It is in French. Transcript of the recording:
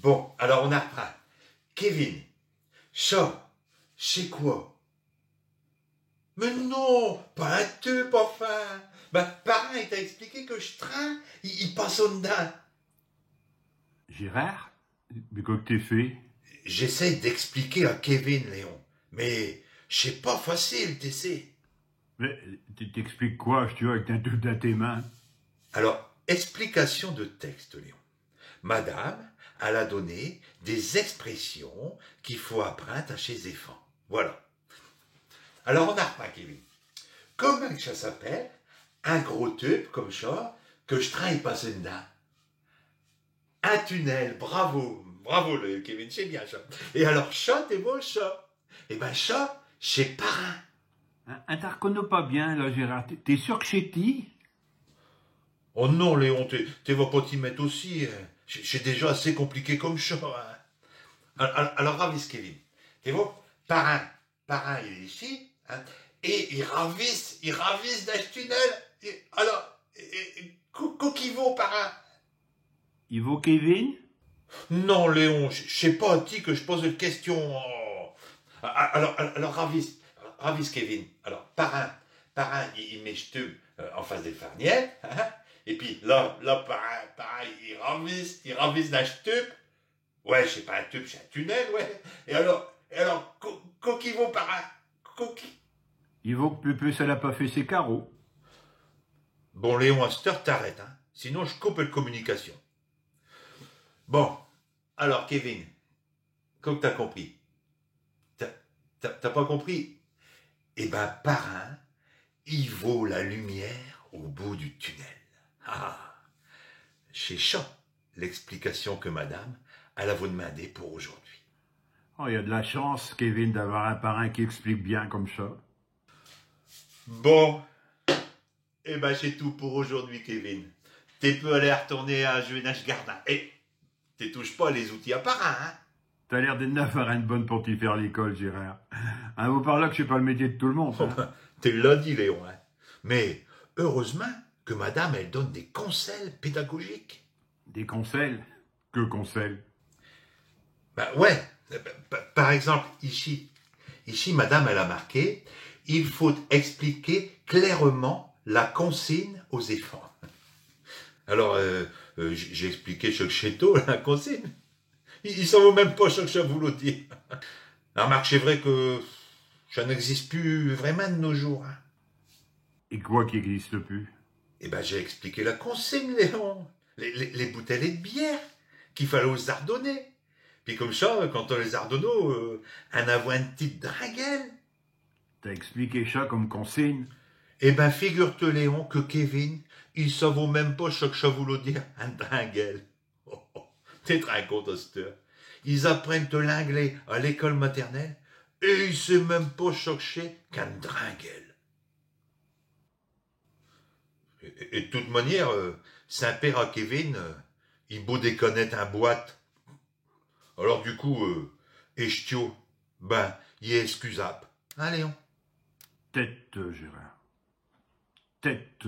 Bon, alors on apprend. Kevin, chat, c'est quoi? Mais non, pas un tube, enfin. Ben, parrain, il t'a expliqué que je traîne, il passe au dedans. Gérard? Mais quoi que t'es fait? J'essaie d'expliquer à Kevin, Léon, mais c'est pas facile, tu sais. Mais t'expliques quoi, je te vois, avec un truc dans tes mains? Alors, explication de texte, Léon. Madame, elle a donné des expressions qu'il faut apprendre à chez les enfants. Voilà. Alors, on apprend, Kevin. Comment ça s'appelle? Un gros tube, comme ça, que je traîne passer dedans. Un tunnel, bravo. Bravo, le Kevin, c'est bien ça. Et alors, chat, t'es beau, chat? Eh ben, chat, c'est parrain. Hein, t'en reconnais pas bien, là, Gérard. T'es sûr que c'est qui? Oh non, Léon, t'es vas pas t'y mettre aussi. C'est déjà assez compliqué comme ça. Hein. Alors, ravisse, Kevin. T'es beau? Parrain. Parrain, il est ici. Hein, et il ravisse dans ce tunnel. Alors, coquille-vaux, parrain. Il vaut Kevin? Non, Léon, je sais pas à qui que je pose une question. Oh. Alors ravisse, Kevin. Alors, parrain, il met ce tube en face des farnières. Hein, et puis là, parrain, il ravisse dans ce tube. Ouais, c'est pas un tube, c'est un tunnel, ouais. Et alors, coquille-vaux, parrain. Coquille. Il vaut que Pépé, ça l'a pas fait ses carreaux. Bon, Léon, à cette heure, t'arrêtes, hein. Sinon, je coupe la communication. Bon, alors, Kevin, comme t'as compris. T'as pas compris? Eh ben, parrain, il vaut la lumière au bout du tunnel. Ah, c'est ça l'explication que madame, elle a vous demandé pour aujourd'hui. Oh, il y a de la chance, Kevin, d'avoir un parrain qui explique bien comme ça. Bon, eh ben, c'est tout pour aujourd'hui, Kevin. T'es peux aller retourner à Juvenage Gardin. Et t'es touches pas les outils à parrain, hein? T'as l'air d'être une farine bonne pour t'y faire à l'école, Gérard. Hein, vous par là que c'est pas le métier de tout le monde, Oh, hein. ben, t'es là dit, Léon, hein? Mais heureusement que madame, elle donne des conseils pédagogiques. Des conseils? Que conseils? Ben ouais, par exemple, ici, madame, elle a marqué, il faut expliquer clairement la consigne aux enfants. Alors, j'ai expliqué ce que chez toi, la consigne. Ils savent même pas ce que ça voulait dire. Remarque, c'est vrai que ça n'existe plus vraiment de nos jours. Hein. Et quoi qui n'existe plus? Eh ben, j'ai expliqué la consigne, Léon. Les bouteilles de bière qu'il fallait aux ardonnais. Puis comme ça, quand on les ardonneaux, on avait une petite draguelle. T'as expliqué ça comme consigne? Eh ben, figure-toi, Léon, que Kevin, il ne vaut même pas ce que ça voulait dire, un dringuel. Oh, oh, t'es très content, cette heure. Ils apprennent l'anglais à l'école maternelle et il sait même pas ce que c'est qu'un dringuel. Et de toute manière, Saint-Père à Kevin, il beau déconnaître un boîte. Alors du coup, Echtio, ben, il est excusable. Hein, Léon? Tête, Gérard. Tête.